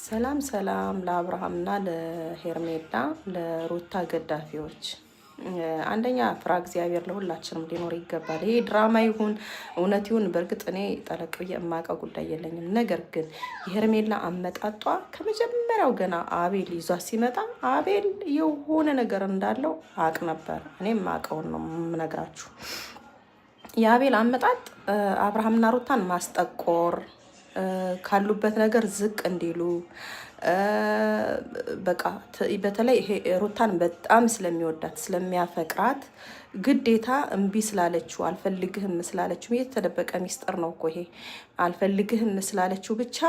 ሰላም ሰላም ለአብርሃምና ለሄርሜላ ለሩታ ገዳፊዎች አንደኛ ፍራ እግዚአብሔር ለሁላችንም ሊኖር ይገባል። ይሄ ድራማ ይሁን እውነት ይሁን በእርግጥ እኔ ጠለቅ ብዬ የማውቀው ጉዳይ የለኝም። ነገር ግን የሄርሜላ አመጣጧ ከመጀመሪያው ገና አቤል ይዟ ሲመጣ አቤል የሆነ ነገር እንዳለው አቅ ነበር። እኔም ማውቀውን ነው የምነግራችሁ። የአቤል አመጣጥ አብርሃምና ሩታን ማስጠቆር ካሉበት ነገር ዝቅ እንዲሉ በቃ በተለይ ሩታን በጣም ስለሚወዳት ስለሚያፈቅራት ግዴታ እምቢ ስላለችው አልፈልግህም ስላለችው የተደበቀ ሚስጥር ነው እኮ ይሄ። አልፈልግህም ስላለችው ብቻ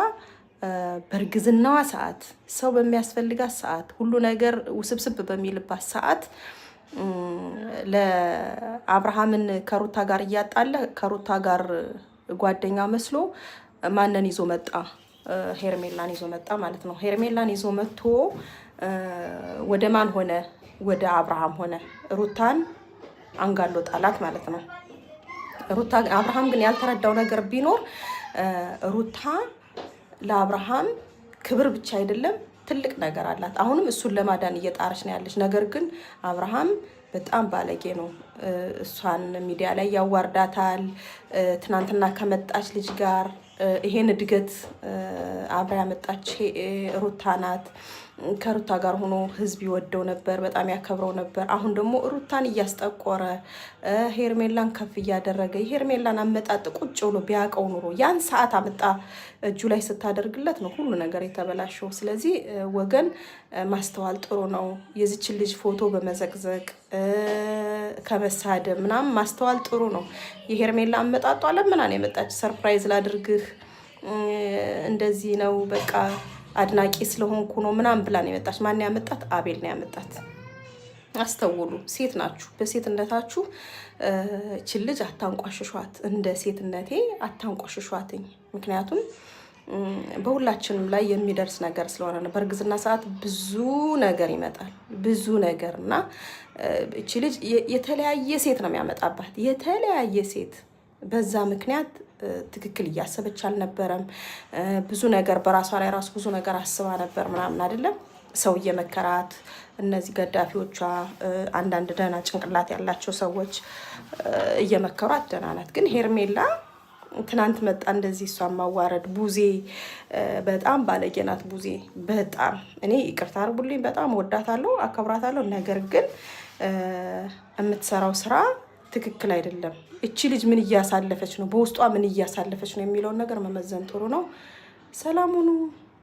በእርግዝናዋ ሰዓት ሰው በሚያስፈልጋት ሰዓት ሁሉ ነገር ውስብስብ በሚልባት ሰዓት ለአብርሃምን ከሩታ ጋር እያጣለ ከሩታ ጋር ጓደኛ መስሎ ማንን ይዞ መጣ? ሄርሜላን ይዞ መጣ ማለት ነው። ሄርሜላን ይዞ መጥቶ ወደ ማን ሆነ? ወደ አብርሃም ሆነ። ሩታን አንጋሎ ጣላት ማለት ነው። አብርሃም ግን ያልተረዳው ነገር ቢኖር ሩታ ለአብርሃም ክብር ብቻ አይደለም ትልቅ ነገር አላት። አሁንም እሱን ለማዳን እየጣረች ነው ያለች። ነገር ግን አብርሃም በጣም ባለጌ ነው። እሷን ሚዲያ ላይ ያዋርዳታል። ትናንትና ከመጣች ልጅ ጋር ይሄን እድገት አብራ ያመጣች ሩታ ናት። ከሩታ ጋር ሆኖ ህዝብ ይወደው ነበር፣ በጣም ያከብረው ነበር። አሁን ደግሞ ሩታን እያስጠቆረ ሄርሜላን ከፍ እያደረገ የሄርሜላን አመጣጥ ቁጭ ብሎ ቢያውቀው ኑሮ ያን ሰዓት አመጣ እጁ ላይ ስታደርግለት ነው ሁሉ ነገር የተበላሸው። ስለዚህ ወገን ማስተዋል ጥሩ ነው። የዚችን ልጅ ፎቶ በመዘቅዘቅ ከመሳደብ ምናምን ማስተዋል ጥሩ ነው። የሄርሜላ አመጣጧ ለምና ነው የመጣች? ሰርፕራይዝ ላድርግህ እንደዚህ ነው በቃ አድናቂ ስለሆንኩ ነው ምናምን ብላ ነው የመጣች። ማን ያመጣት? አቤል ነው ያመጣት። አስተውሉ፣ ሴት ናችሁ። በሴትነታችሁ እቺን ልጅ አታንቋሽሿት። እንደ ሴትነቴ አታንቋሽሿትኝ። ምክንያቱም በሁላችንም ላይ የሚደርስ ነገር ስለሆነ ነው። በእርግዝና ሰዓት ብዙ ነገር ይመጣል፣ ብዙ ነገር እና እቺ ልጅ የተለያየ ሴት ነው የሚያመጣባት፣ የተለያየ ሴት። በዛ ምክንያት ትክክል እያሰበች አልነበረም። ብዙ ነገር በራሷ ላይ ራሱ ብዙ ነገር አስባ ነበር ምናምን አይደለም። ሰው እየመከራት እነዚህ ገዳፊዎቿ አንዳንድ ደህና ጭንቅላት ያላቸው ሰዎች እየመከሯት ደህና ናት። ግን ሄርሜላ ትናንት መጣ እንደዚህ እሷን ማዋረድ። ቡዜ በጣም ባለጌ ናት። ቡዜ በጣም እኔ ይቅርታ አድርጉልኝ፣ በጣም ወዳታለሁ፣ አከብራታለሁ። ነገር ግን የምትሰራው ስራ ትክክል አይደለም። እቺ ልጅ ምን እያሳለፈች ነው፣ በውስጧ ምን እያሳለፈች ነው የሚለውን ነገር መመዘን ጥሩ ነው። ሰላም ሁኑ።